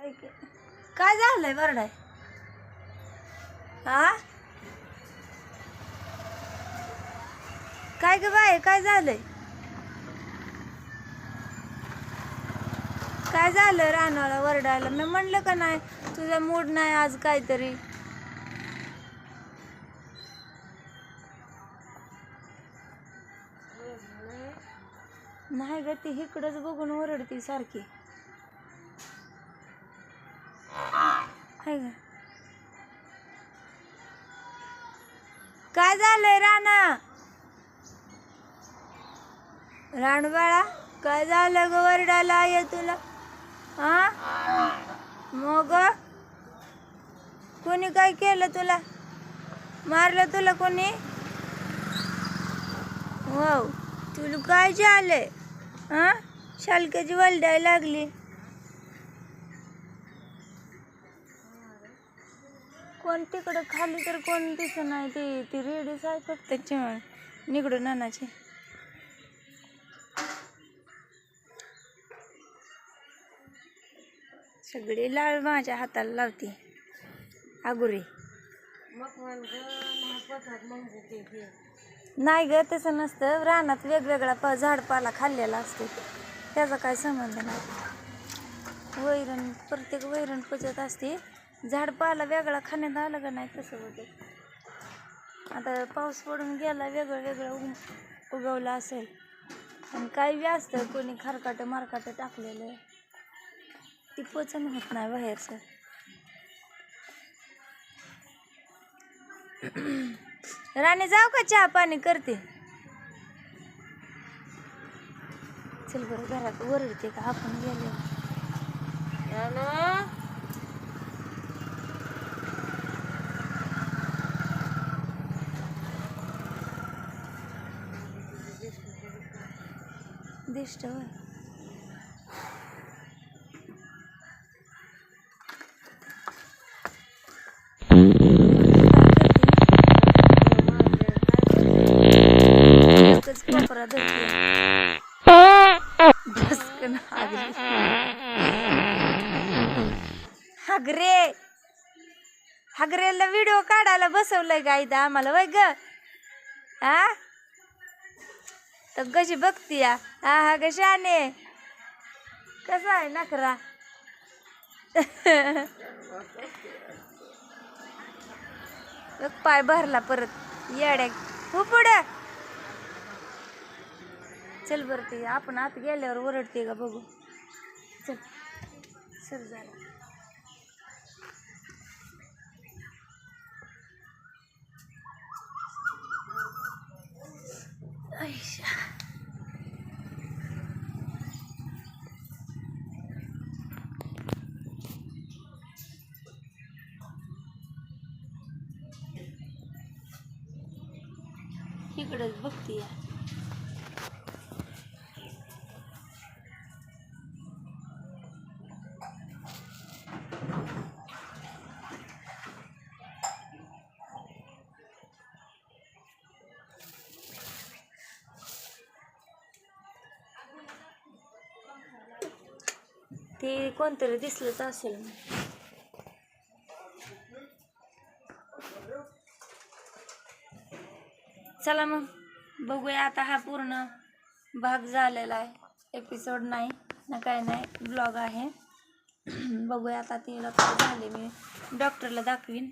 काय झालंय बरडाय? हा काय ग बाय, काय झालंय? काय झालं रानाला वरडायला? मी म्हणलं का नाही तुझा मूड नाही आज काहीतरी? नाही ग, ती इकडंच बघून ओरडती सारखी. हाय ग. काय झालंय राणा? राणू बाळा, काय झालं ग वरडायला आहे तुला? हा मग कोणी काय केलं तुला? मारलं तुला कोणी? वाव, तुला काय झालंय? हा शालक्याची वलडाय लागली. कोण तिकडं खाली तर कोण दिसत नाही. ती रेडीच आहे फक्त चिमण निकडून नानाची. सगळी लाळ माझ्या हाताला लावती आगुरी. नाही ग, तसं नसतं. रानात वेगवेगळा झाडपाला खाल्लेला असतो, त्याचा काय संबंध नाही. वैरण प्रत्येक वैरण पचत असते. झाडपाला वेगळा खाण्यात आलं का नाही तसं होतं. आता पाऊस पडून गेला, वेगळं वेगळं उगवलं असेल. आणि काही बी असतं, कोणी खारकाटं मारकाटं टाकलेलं, ती पचन होत नाही बाहेरचं. राणी जाऊ का, चहा पाणी करते? चल बरं, घरात ओरडते का आपण गेले? दिष्ट होय. कोपरा धरते. हागरे, हागरेला व्हिडिओ काढायला बसवलंय का इथं आम्हाला? वय ग, हा तर कशी बघती या? हा हा कशाने, कसा आहे नखरा? पाय भरला परत येड्या. हो पुढे चल बरं, ते आपण आत गेल्यावर ओरडते का बघू. चल सर झाला. इकडंच बघते या. ते कोणतरी दिसलंच असेल. चला मग बघूया. आता हा पूर्ण भाग झालेला आहे, एपिसोड नाही ना, काय नाही, ब्लॉग आहे. बघूया आता तिला काय झाले, मी डॉक्टरला दाखवीन.